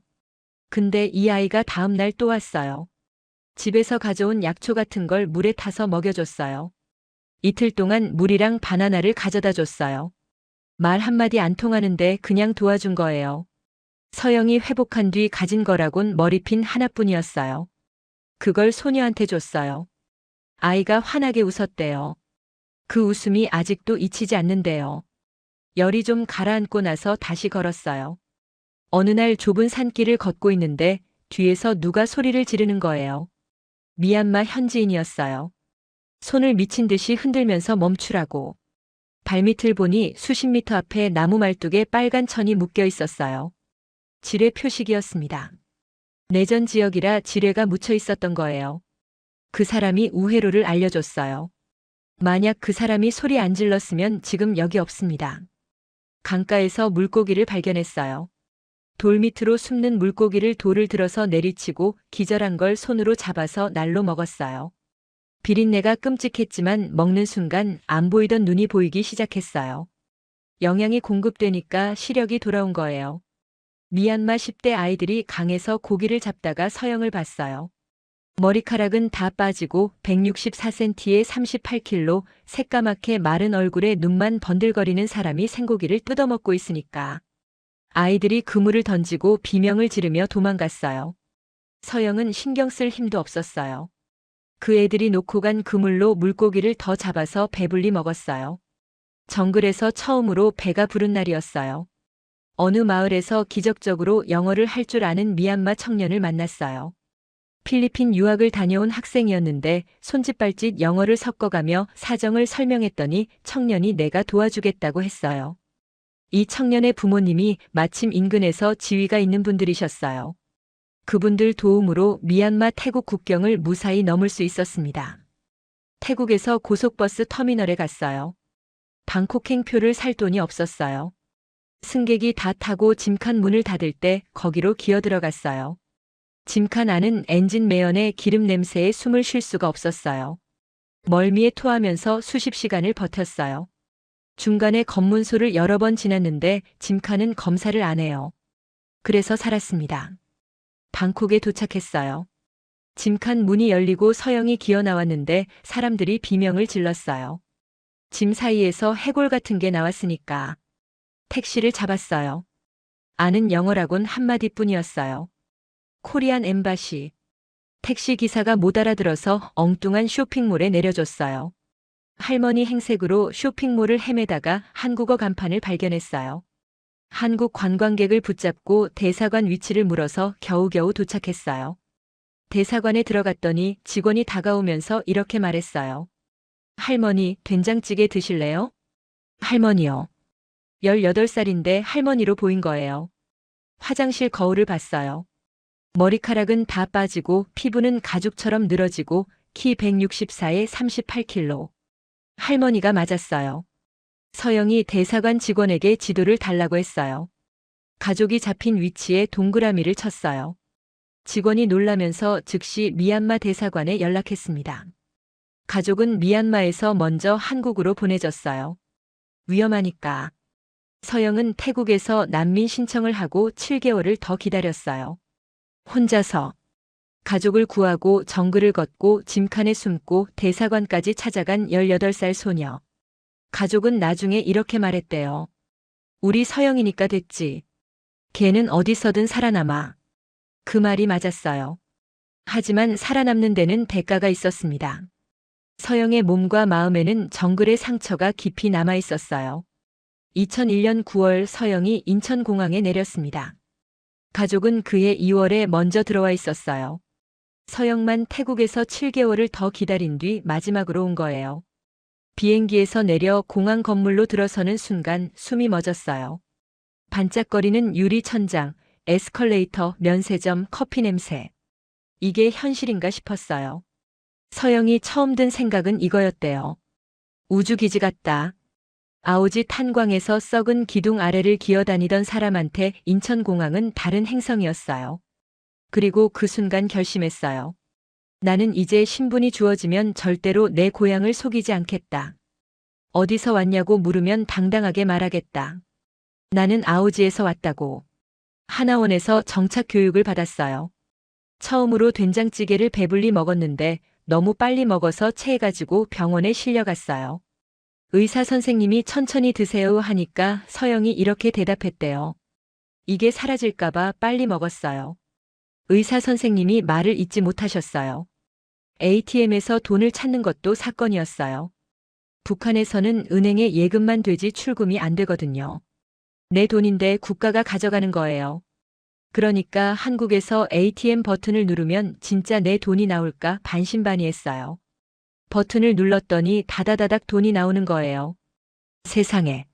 근데 이 아이가 다음 날 또 왔어요. 집에서 가져온 약초 같은 걸 물에 타서 먹여줬어요. 이틀 동안 물이랑 바나나를 가져다 줬어요. 말 한마디 안 통하는데 그냥 도와준 거예요. 서영이 회복한 뒤 가진 거라곤 머리핀 하나뿐이었어요. 그걸 소녀한테 줬어요. 아이가 환하게 웃었대요. 그 웃음이 아직도 잊히지 않는데요. 열이 좀 가라앉고 나서 다시 걸었어요. 어느 날 좁은 산길을 걷고 있는데 뒤에서 누가 소리를 지르는 거예요. 미얀마 현지인이었어요. 손을 미친 듯이 흔들면서 멈추라고. 발밑을 보니 수십 미터 앞에 나무 말뚝에 빨간 천이 묶여 있었어요. 지뢰 표식이었습니다. 내전 지역이라 지뢰가 묻혀 있었던 거예요. 그 사람이 우회로를 알려줬어요. 만약 그 사람이 소리 안 질렀으면 지금 여기 없습니다. 강가에서 물고기를 발견했어요. 돌 밑으로 숨는 물고기를 돌을 들어서 내리치고 기절한 걸 손으로 잡아서 날로 먹었어요. 비린내가 끔찍했지만 먹는 순간 안 보이던 눈이 보이기 시작했어요. 영양이 공급되니까 시력이 돌아온 거예요. 미얀마 10대 아이들이 강에서 고기를 잡다가 서영을 봤어요. 머리카락은 다 빠지고 164cm에 38kg, 새까맣게 마른 얼굴에 눈만 번들거리는 사람이 생고기를 뜯어먹고 있으니까. 아이들이 그물을 던지고 비명을 지르며 도망갔어요. 서영은 신경 쓸 힘도 없었어요. 그 애들이 놓고 간 그물로 물고기를 더 잡아서 배불리 먹었어요. 정글에서 처음으로 배가 부른 날이었어요. 어느 마을에서 기적적으로 영어를 할 줄 아는 미얀마 청년을 만났어요. 필리핀 유학을 다녀온 학생이었는데 손짓발짓 영어를 섞어가며 사정을 설명했더니 청년이 내가 도와주겠다고 했어요. 이 청년의 부모님이 마침 인근에서 지위가 있는 분들이셨어요. 그분들 도움으로 미얀마 태국 국경을 무사히 넘을 수 있었습니다. 태국에서 고속버스 터미널에 갔어요. 방콕행 표를 살 돈이 없었어요. 승객이 다 타고 짐칸 문을 닫을 때 거기로 기어 들어갔어요. 짐칸 안은 엔진 매연의 기름 냄새에 숨을 쉴 수가 없었어요. 멀미에 토하면서 수십 시간을 버텼어요. 중간에 검문소를 여러 번 지났는데 짐칸은 검사를 안 해요. 그래서 살았습니다. 방콕에 도착했어요. 짐칸 문이 열리고 서영이 기어 나왔는데 사람들이 비명을 질렀어요. 짐 사이에서 해골 같은 게 나왔으니까. 택시를 잡았어요. 아는 영어라곤 한마디뿐이었어요. 코리안 엠바시. 택시 기사가 못 알아들어서 엉뚱한 쇼핑몰에 내려줬어요. 할머니 행색으로 쇼핑몰을 헤매다가 한국어 간판을 발견했어요. 한국 관광객을 붙잡고 대사관 위치를 물어서 겨우겨우 도착했어요. 대사관에 들어갔더니 직원이 다가오면서 이렇게 말했어요. 할머니, 된장찌개 드실래요? 할머니요. 18살인데 할머니로 보인 거예요. 화장실 거울을 봤어요. 머리카락은 다 빠지고 피부는 가죽처럼 늘어지고 키 164에 38kg. 할머니가 맞았어요. 서영이 대사관 직원에게 지도를 달라고 했어요. 가족이 잡힌 위치에 동그라미를 쳤어요. 직원이 놀라면서 즉시 미얀마 대사관에 연락했습니다. 가족은 미얀마에서 먼저 한국으로 보내졌어요. 위험하니까. 서영은 태국에서 난민 신청을 하고 7개월을 더 기다렸어요. 혼자서. 가족을 구하고 정글을 걷고 짐칸에 숨고 대사관까지 찾아간 18살 소녀. 가족은 나중에 이렇게 말했대요. 우리 서영이니까 됐지. 걔는 어디서든 살아남아. 그 말이 맞았어요. 하지만 살아남는 데는 대가가 있었습니다. 서영의 몸과 마음에는 정글의 상처가 깊이 남아 있었어요. 2001년 9월 서영이 인천공항에 내렸습니다. 가족은 그해 2월에 먼저 들어와 있었어요. 서영만 태국에서 7개월을 더 기다린 뒤 마지막으로 온 거예요. 비행기에서 내려 공항 건물로 들어서는 순간 숨이 멎었어요. 반짝거리는 유리 천장, 에스컬레이터, 면세점, 커피 냄새. 이게 현실인가 싶었어요. 서영이 처음 든 생각은 이거였대요. 우주기지 같다. 아오지 탄광에서 썩은 기둥 아래를 기어다니던 사람한테 인천공항은 다른 행성이었어요. 그리고 그 순간 결심했어요. 나는 이제 신분이 주어지면 절대로 내 고향을 속이지 않겠다. 어디서 왔냐고 물으면 당당하게 말하겠다. 나는 아오지에서 왔다고. 하나원에서 정착 교육을 받았어요. 처음으로 된장찌개를 배불리 먹었는데 너무 빨리 먹어서 체해가지고 병원에 실려갔어요. 의사 선생님이 천천히 드세요 하니까 서영이 이렇게 대답했대요. 이게 사라질까봐 빨리 먹었어요. 의사 선생님이 말을 잊지 못하셨어요. ATM에서 돈을 찾는 것도 사건이었어요. 북한에서는 은행에 예금만 되지 출금이 안 되거든요. 내 돈인데 국가가 가져가는 거예요. 그러니까 한국에서 ATM 버튼을 누르면 진짜 내 돈이 나올까 반신반의했어요. 버튼을 눌렀더니 다다다닥 돈이 나오는 거예요. 세상에.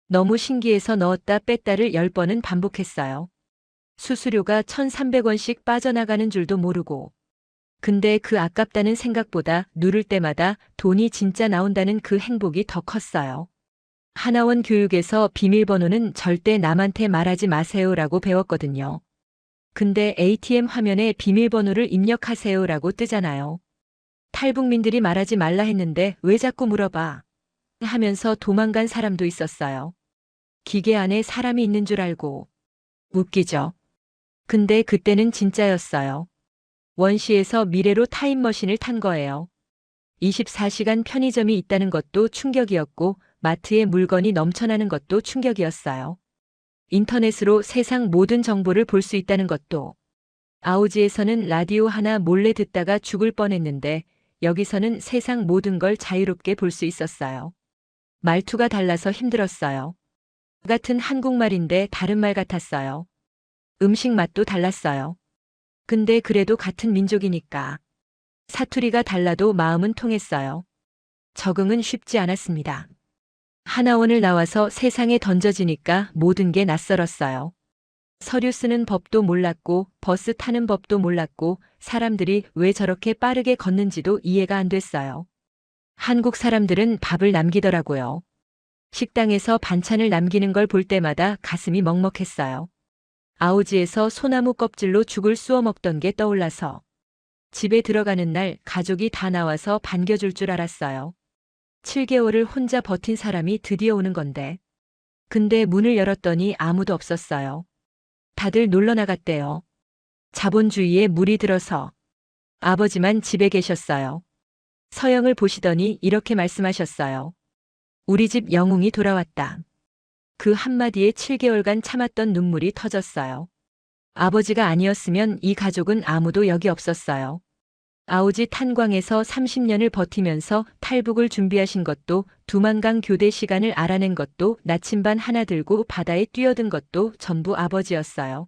너무 신기해서 넣었다 뺐다를 10번은 반복했어요. 수수료가 1,300원씩 빠져나가는 줄도 모르고. 근데 그 아깝다는 생각보다 누를 때마다 돈이 진짜 나온다는 그 행복이 더 컸어요. 하나원 교육에서 비밀번호는 절대 남한테 말하지 마세요라고 배웠거든요. 근데 ATM 화면에 비밀번호를 입력하세요라고 뜨잖아요. 탈북민들이 말하지 말라 했는데 왜 자꾸 물어봐? 하면서 도망간 사람도 있었어요. 기계 안에 사람이 있는 줄 알고. 웃기죠? 근데 그때는 진짜였어요. 원시에서 미래로 타임머신을 탄 거예요. 24시간 편의점이 있다는 것도 충격이었고 마트에 물건이 넘쳐나는 것도 충격이었어요. 인터넷으로 세상 모든 정보를 볼 수 있다는 것도. 아오지에서는 라디오 하나 몰래 듣다가 죽을 뻔했는데 여기서는 세상 모든 걸 자유롭게 볼 수 있었어요. 말투가 달라서 힘들었어요. 같은 한국말인데 다른 말 같았어요. 음식 맛도 달랐어요. 근데 그래도 같은 민족이니까. 사투리가 달라도 마음은 통했어요. 적응은 쉽지 않았습니다. 하나원을 나와서 세상에 던져지니까 모든 게 낯설었어요. 서류 쓰는 법도 몰랐고 버스 타는 법도 몰랐고 사람들이 왜 저렇게 빠르게 걷는지도 이해가 안 됐어요. 한국 사람들은 밥을 남기더라고요. 식당에서 반찬을 남기는 걸 볼 때마다 가슴이 먹먹했어요. 아오지에서 소나무 껍질로 죽을 쑤어 먹던 게 떠올라서 집에 들어가는 날 가족이 다 나와서 반겨줄 줄 알았어요. 7개월을 혼자 버틴 사람이 드디어 오는 건데. 근데 문을 열었더니 아무도 없었어요. 다들 놀러 나갔대요. 자본주의에 물이 들어서. 아버지만 집에 계셨어요. 서영을 보시더니 이렇게 말씀하셨어요. 우리 집 영웅이 돌아왔다. 그 한마디에 7개월간 참았던 눈물이 터졌어요. 아버지가 아니었으면 이 가족은 아무도 여기 없었어요. 아오지 탄광에서 30년을 버티면서 탈북을 준비하신 것도 두만강 교대 시간을 알아낸 것도 나침반 하나 들고 바다에 뛰어든 것도 전부 아버지였어요.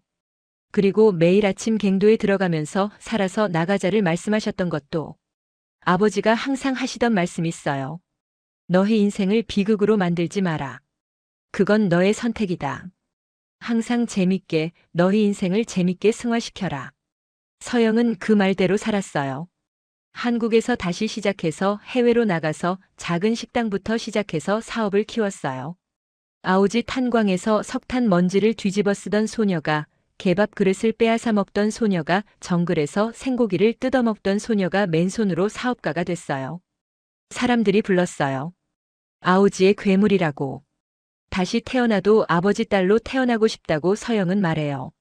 그리고 매일 아침 갱도에 들어가면서 살아서 나가자를 말씀하셨던 것도 아버지가 항상 하시던 말씀이 있어요. 너의 인생을 비극으로 만들지 마라. 그건 너의 선택이다. 항상 재밌게 너의 인생을 재밌게 승화시켜라. 서영은 그 말대로 살았어요. 한국에서 다시 시작해서 해외로 나가서 작은 식당부터 시작해서 사업을 키웠어요. 아오지 탄광에서 석탄 먼지를 뒤집어 쓰던 소녀가 개밥 그릇을 빼앗아 먹던 소녀가 정글에서 생고기를 뜯어 먹던 소녀가 맨손으로 사업가가 됐어요. 사람들이 불렀어요. 아오지의 괴물이라고. 다시 태어나도 아버지 딸로 태어나고 싶다고 서영은 말해요.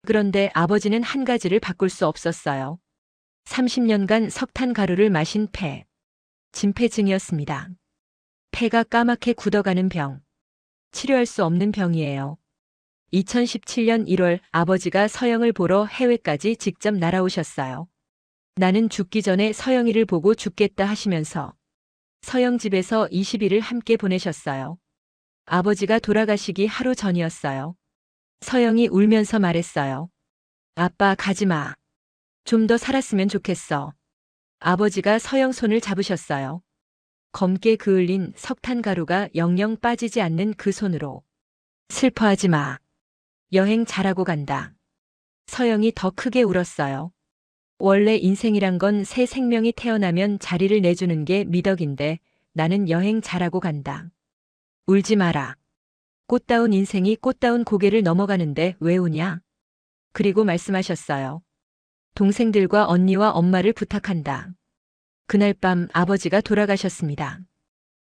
그런데 아버지는 한 가지를 바꿀 수 없었어요. 30년간 석탄 가루를 마신 폐. 진폐증이었습니다. 폐가 까맣게 굳어가는 병. 치료할 수 없는 병이에요. 2017년 1월 아버지가 서영을 보러 해외까지 직접 날아오셨어요. 나는 죽기 전에 서영이를 보고 죽겠다 하시면서 서영 집에서 20일을 함께 보내셨어요. 아버지가 돌아가시기 하루 전이었어요. 서영이 울면서 말했어요. 아빠 가지 마. 좀 더 살았으면 좋겠어. 아버지가 서영 손을 잡으셨어요. 검게 그을린 석탄 가루가 영영 빠지지 않는 그 손으로. 슬퍼하지 마. 여행 잘하고 간다. 서영이 더 크게 울었어요. 원래 인생이란 건 새 생명이 태어나면 자리를 내주는 게 미덕인데 나는 여행 잘하고 간다. 울지 마라. 꽃다운 인생이 꽃다운 고개를 넘어가는데 왜 우냐? 그리고 말씀하셨어요. 동생들과 언니와 엄마를 부탁한다. 그날 밤 아버지가 돌아가셨습니다.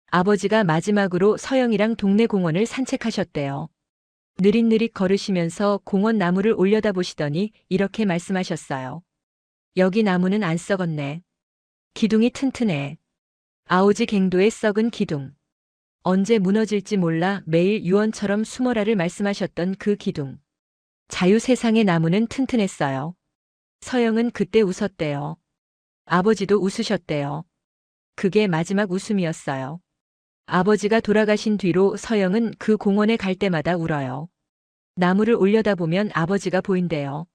아버지가 마지막으로 서영이랑 동네 공원을 산책하셨대요. 느릿느릿 걸으시면서 공원 나무를 올려다보시더니 이렇게 말씀하셨어요. 여기 나무는 안 썩었네. 기둥이 튼튼해. 아오지 갱도의 썩은 기둥. 언제 무너질지 몰라 매일 유언처럼 숨어라를 말씀하셨던 그 기둥. 자유 세상의 나무는 튼튼했어요. 서영은 그때 웃었대요. 아버지도 웃으셨대요. 그게 마지막 웃음이었어요. 아버지가 돌아가신 뒤로 서영은 그 공원에 갈 때마다 울어요. 나무를 올려다보면 아버지가 보인대요.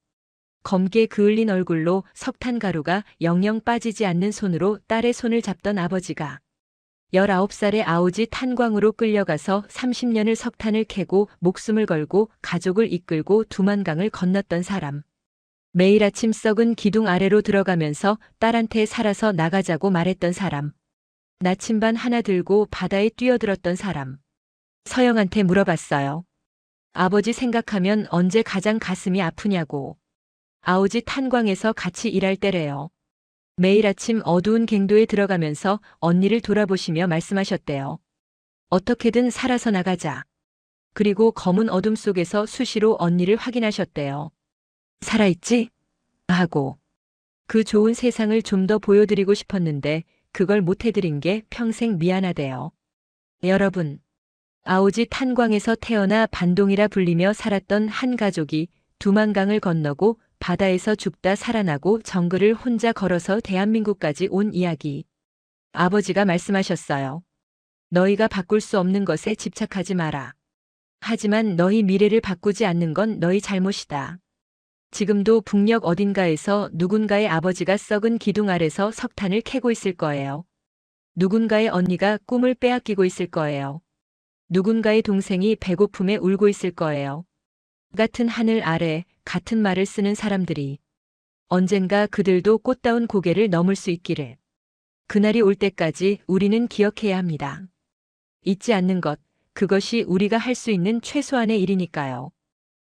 검게 그을린 얼굴로 석탄 가루가 영영 빠지지 않는 손으로 딸의 손을 잡던 아버지가 19살의 아오지 탄광으로 끌려가서 30년을 석탄을 캐고 목숨을 걸고 가족을 이끌고 두만강을 건넜던 사람. 매일 아침 썩은 기둥 아래로 들어가면서 딸한테 살아서 나가자고 말했던 사람. 나침반 하나 들고 바다에 뛰어들었던 사람. 서영한테 물어봤어요. 아버지 생각하면 언제 가장 가슴이 아프냐고. 아오지 탄광에서 같이 일할 때래요. 매일 아침 어두운 갱도에 들어가면서 언니를 돌아보시며 말씀하셨대요. 어떻게든 살아서 나가자. 그리고 검은 어둠 속에서 수시로 언니를 확인하셨대요. 살아있지? 하고. 그 좋은 세상을 좀 더 보여드리고 싶었는데 그걸 못해드린 게 평생 미안하대요. 여러분, 아오지 탄광에서 태어나 반동이라 불리며 살았던 한 가족이 두만강을 건너고 바다에서 죽다 살아나고 정글을 혼자 걸어서 대한민국까지 온 이야기. 아버지가 말씀하셨어요. 너희가 바꿀 수 없는 것에 집착하지 마라. 하지만 너희 미래를 바꾸지 않는 건 너희 잘못이다. 지금도 북녘 어딘가에서 누군가의 아버지가 썩은 기둥 아래서 석탄을 캐고 있을 거예요. 누군가의 언니가 꿈을 빼앗기고 있을 거예요. 누군가의 동생이 배고픔에 울고 있을 거예요. 같은 하늘 아래 같은 말을 쓰는 사람들이 언젠가 그들도 꽃다운 고개를 넘을 수 있기를. 그날이 올 때까지 우리는 기억해야 합니다. 잊지 않는 것, 그것이 우리가 할 수 있는 최소한의 일이니까요.